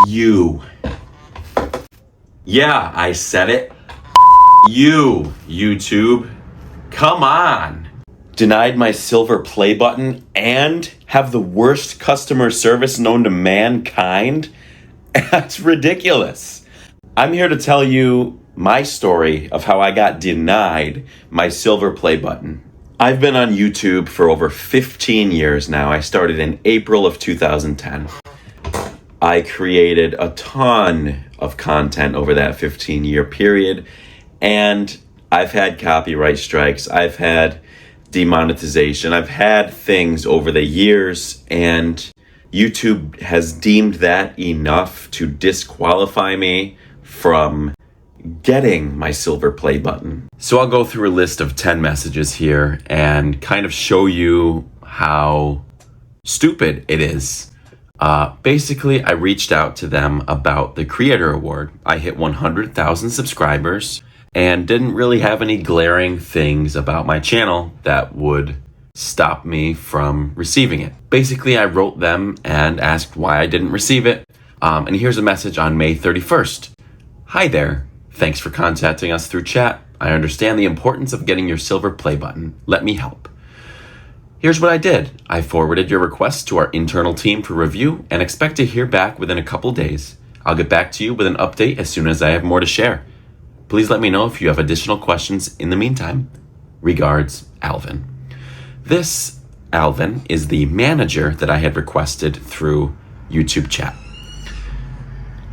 You. Yeah, I said it. You, YouTube. Come on. Denied my silver play button and have the worst customer service known to mankind? That's ridiculous. I'm here to tell you my story of how I got denied my silver play button. I've been on YouTube for over 15 years now. I started in April of 2010. I created a ton of content over that 15-year period, and I've had copyright strikes, I've had demonetization, I've had things over the years, and YouTube has deemed that enough to disqualify me from getting my silver play button. So I'll go through a list of 10 messages here and kind of show you how stupid it is. Basically, I reached out to them about the Creator Award. I hit 100,000 subscribers and didn't really have any glaring things about my channel that would stop me from receiving it. Basically, I wrote them and asked why I didn't receive it. And here's a message on May 31st. Hi there. Thanks for contacting us through chat. I understand the importance of getting your silver play button. Let me help. Here's what I did. I forwarded your request to our internal team for review and expect to hear back within a couple days. I'll get back to you with an update as soon as I have more to share. Please let me know if you have additional questions in the meantime. Regards, Alvin. This, Alvin, is the manager that I had requested through YouTube chat.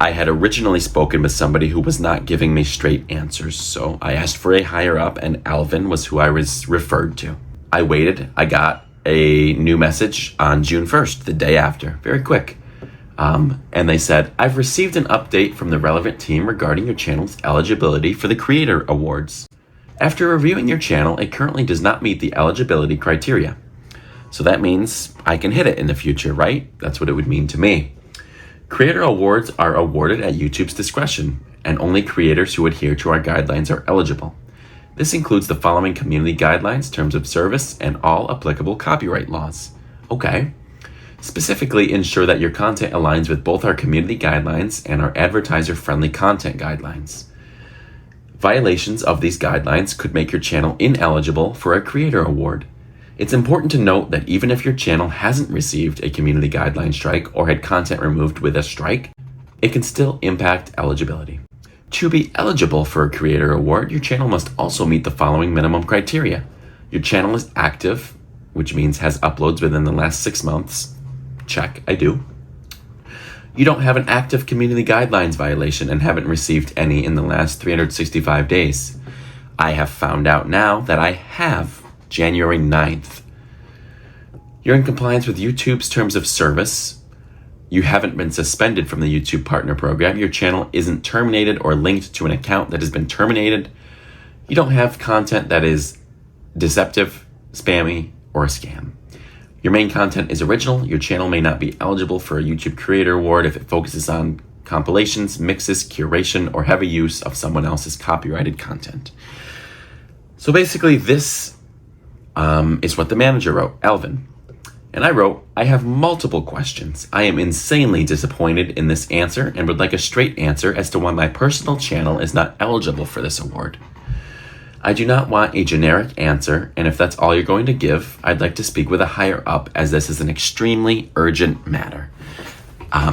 I had originally spoken with somebody who was not giving me straight answers, so I asked for a higher up, and Alvin was who I was referred to. I waited. I got a new message on June 1st, the day after. Very quick. And they said, I've received an update from the relevant team regarding your channel's eligibility for the Creator Awards. After reviewing your channel, it currently does not meet the eligibility criteria. So that means I can hit it in the future, right? That's what it would mean to me. Creator Awards are awarded at YouTube's discretion, and only creators who adhere to our guidelines are eligible. This includes the following community guidelines, terms of service, and all applicable copyright laws. Okay. Specifically, ensure that your content aligns with both our community guidelines and our advertiser-friendly content guidelines. Violations of these guidelines could make your channel ineligible for a Creator Award. It's important to note that even if your channel hasn't received a community guideline strike or had content removed with a strike, it can still impact eligibility. To be eligible for a Creator Award, your channel must also meet the following minimum criteria. Your channel is active, which means has uploads within the last 6 months. Check, I do. You don't have an active community guidelines violation and haven't received any in the last 365 days. I have found out now that I have, January 9th. You're in compliance with YouTube's terms of service. You haven't been suspended from the YouTube Partner Program. Your channel isn't terminated or linked to an account that has been terminated. You don't have content that is deceptive, spammy, or a scam. Your main content is original. Your channel may not be eligible for a YouTube Creator Award if it focuses on compilations, mixes, curation, or heavy use of someone else's copyrighted content. So basically this is what the manager wrote, Alvin. And I wrote, I have multiple questions. I am insanely disappointed in this answer and would like a straight answer as to why my personal channel is not eligible for this award. I do not want a generic answer, and if that's all you're going to give, I'd like to speak with a higher up as this is an extremely urgent matter.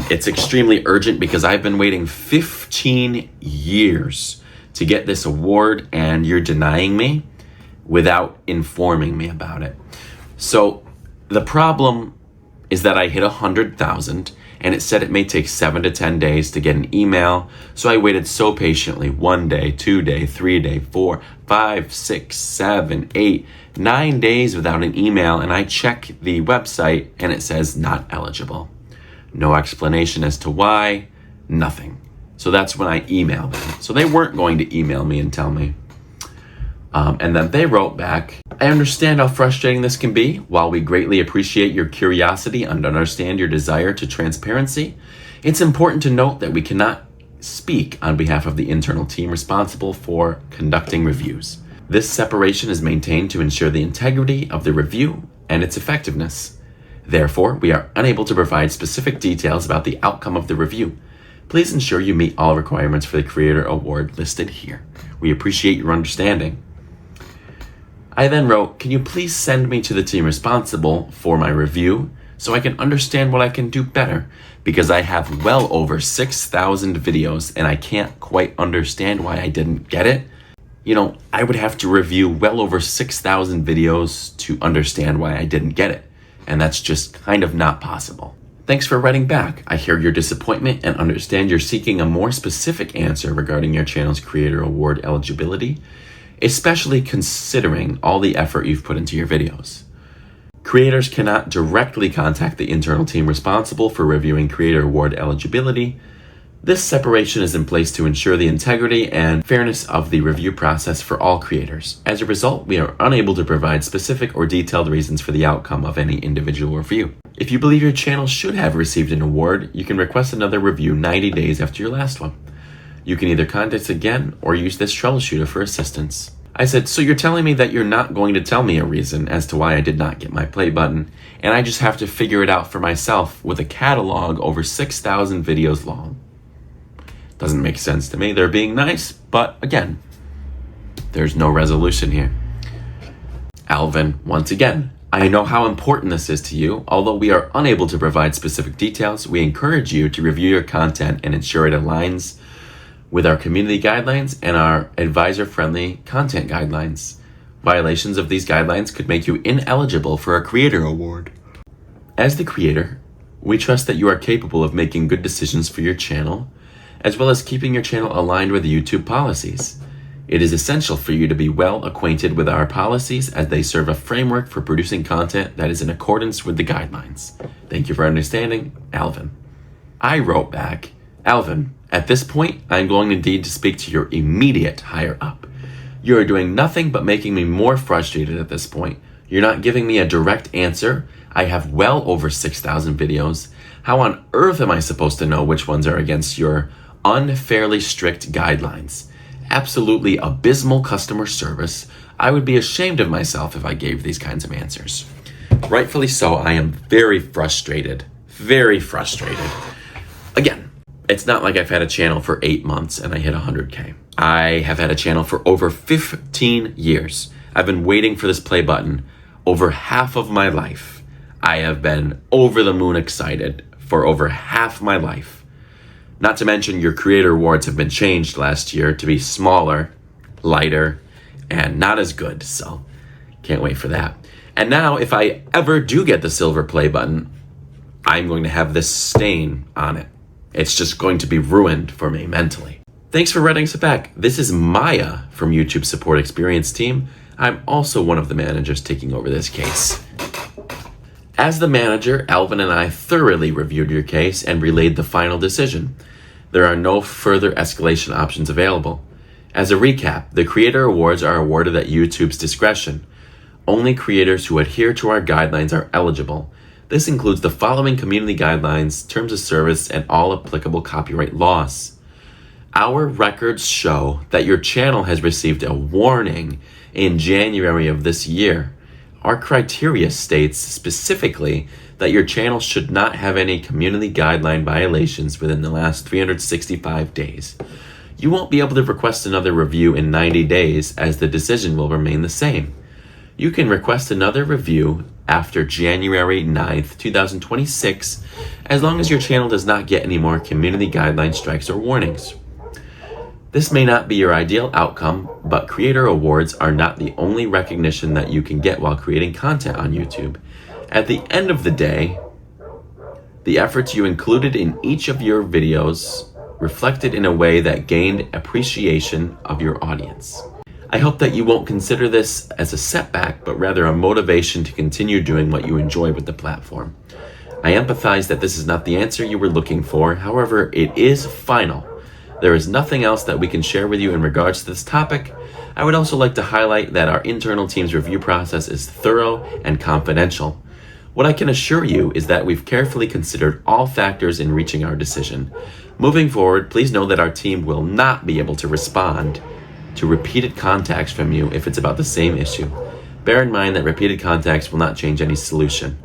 It's extremely urgent because I've been waiting 15 years to get this award and you're denying me without informing me about it. So the problem is that I hit 100,000 and it said it may take 7 to 10 days to get an email. So I waited so patiently, 1 day, 2 day, 3 day, 4, 5, 6, 7, 8, 9 days without an email. And I check the website and it says not eligible. No explanation as to why, nothing. So that's when I emailed them. So they weren't going to email me and tell me. And then they wrote back, I understand how frustrating this can be. While we greatly appreciate your curiosity and understand your desire to transparency, it's important to note that we cannot speak on behalf of the internal team responsible for conducting reviews. This separation is maintained to ensure the integrity of the review and its effectiveness. Therefore, we are unable to provide specific details about the outcome of the review. Please ensure you meet all requirements for the Creator Award listed here. We appreciate your understanding. I then wrote, can you please send me to the team responsible for my review so I can understand what I can do better, because I have well over 6,000 videos and I can't quite understand why I didn't get it. I would have to review well over 6,000 videos to understand why I didn't get it, and that's just kind of not possible. Thanks for writing back. I hear your disappointment and understand you're seeking a more specific answer regarding your channel's Creator Award eligibility, especially considering all the effort you've put into your videos. Creators cannot directly contact the internal team responsible for reviewing Creator Award eligibility. This separation is in place to ensure the integrity and fairness of the review process for all creators. As a result, we are unable to provide specific or detailed reasons for the outcome of any individual review. If you believe your channel should have received an award, you can request another review 90 days after your last one. You can either contact us again or use this troubleshooter for assistance. I said, so you're telling me that you're not going to tell me a reason as to why I did not get my play button, and I just have to figure it out for myself with a catalog over 6,000 videos long. Doesn't make sense to me. They're being nice, but again, there's no resolution here. Alvin, once again, I know how important this is to you. Although we are unable to provide specific details, we encourage you to review your content and ensure it aligns with our community guidelines and our advisor-friendly content guidelines. Violations of these guidelines could make you ineligible for a Creator Award. As the creator, we trust that you are capable of making good decisions for your channel, as well as keeping your channel aligned with YouTube policies. It is essential for you to be well acquainted with our policies, as they serve a framework for producing content that is in accordance with the guidelines. Thank you for understanding, Alvin. I wrote back, Alvin, at this point, I'm going to need to speak to your immediate higher up. You are doing nothing but making me more frustrated at this point. You're not giving me a direct answer. I have well over 6,000 videos. How on earth am I supposed to know which ones are against your unfairly strict guidelines? Absolutely abysmal customer service. I would be ashamed of myself if I gave these kinds of answers. Rightfully so, I am very frustrated. Very frustrated. Again, it's not like I've had a channel for 8 months and I hit 100K. I have had a channel for over 15 years. I've been waiting for this play button over half of my life. I have been over the moon excited for over half my life. Not to mention your Creator Awards have been changed last year to be smaller, lighter, and not as good, so can't wait for that. And now, if I ever do get the silver play button, I'm going to have this stain on it. It's just going to be ruined for me mentally. Thanks for writing us back. This is Maya from YouTube Support Experience Team. I'm also one of the managers taking over this case. As the manager, Alvin and I thoroughly reviewed your case and relayed the final decision. There are no further escalation options available. As a recap, the Creator Awards are awarded at YouTube's discretion. Only creators who adhere to our guidelines are eligible. This includes the following community guidelines, terms of service, and all applicable copyright laws. Our records show that your channel has received a warning in January of this year. Our criteria states specifically that your channel should not have any community guideline violations within the last 365 days. You won't be able to request another review in 90 days, as the decision will remain the same. You can request another review after January 9th, 2026, as long as your channel does not get any more community guideline strikes or warnings. This may not be your ideal outcome, but Creator Awards are not the only recognition that you can get while creating content on YouTube. At the end of the day, the efforts you included in each of your videos reflected in a way that gained appreciation of your audience. I hope that you won't consider this as a setback, but rather a motivation to continue doing what you enjoy with the platform. I empathize that this is not the answer you were looking for. However, it is final. There is nothing else that we can share with you in regards to this topic. I would also like to highlight that our internal team's review process is thorough and confidential. What I can assure you is that we've carefully considered all factors in reaching our decision. Moving forward, please know that our team will not be able to respond to repeated contacts from you if it's about the same issue. Bear in mind that repeated contacts will not change any solution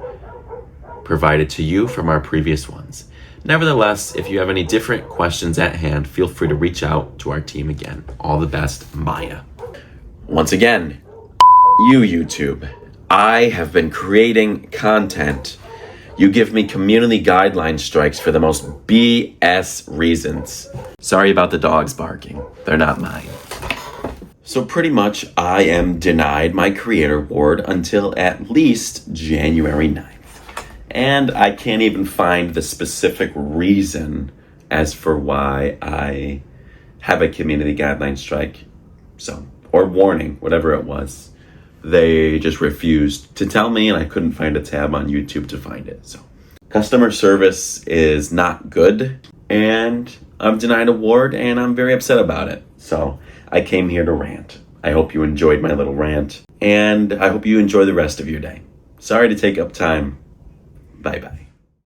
provided to you from our previous ones. Nevertheless, if you have any different questions at hand, feel free to reach out to our team again. All the best, Maya. Once again, you YouTube, I have been creating content. You give me community guideline strikes for the most BS reasons. Sorry about the dogs barking. They're not mine. So pretty much I am denied my creator award until at least January 9th. And I can't even find the specific reason as for why I have a community guideline strike. So, or warning, whatever it was. They just refused to tell me, and I couldn't find a tab on YouTube to find it. So, customer service is not good, and I'm denied an award, and I'm very upset about it. So, I came here to rant. I hope you enjoyed my little rant, and I hope you enjoy the rest of your day. Sorry to take up time. Bye-bye.